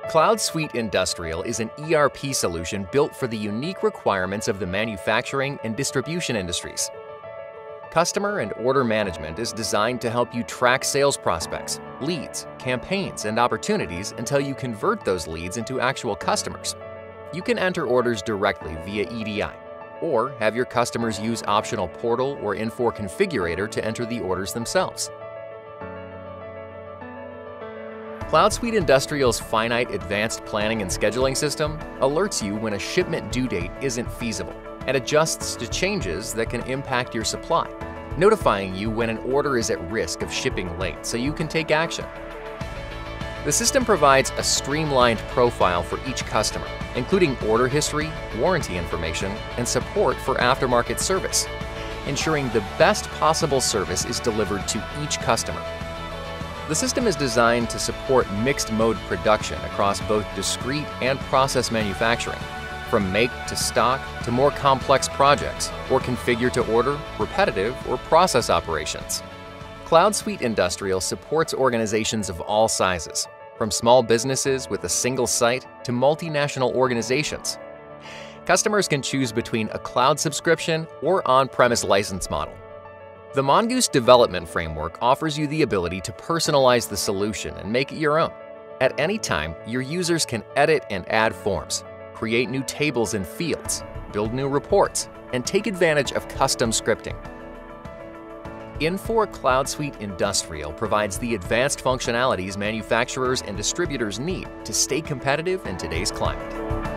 CloudSuite Industrial is an ERP solution built for the unique requirements of the manufacturing and distribution industries. Customer and order management is designed to help you track sales prospects, leads, campaigns, and opportunities until you convert those leads into actual customers. You can enter orders directly via EDI, or have your customers use optional portal or Infor configurator to enter the orders themselves. CloudSuite Industrial's finite advanced planning and scheduling system alerts you when a shipment due date isn't feasible and adjusts to changes that can impact your supply, notifying you when an order is at risk of shipping late so you can take action. The system provides a streamlined profile for each customer, including order history, warranty information, and support for aftermarket service, ensuring the best possible service is delivered to each customer. The system is designed to support mixed-mode production across both discrete and process manufacturing, from make to stock to more complex projects, or configure to order, repetitive, or process operations. CloudSuite Industrial supports organizations of all sizes, from small businesses with a single site to multinational organizations. Customers can choose between a cloud subscription or on-premise license model. The Mongoose development framework offers you the ability to personalize the solution and make it your own. At any time, your users can edit and add forms, create new tables and fields, build new reports, and take advantage of custom scripting. Infor CloudSuite Industrial provides the advanced functionalities manufacturers and distributors need to stay competitive in today's climate.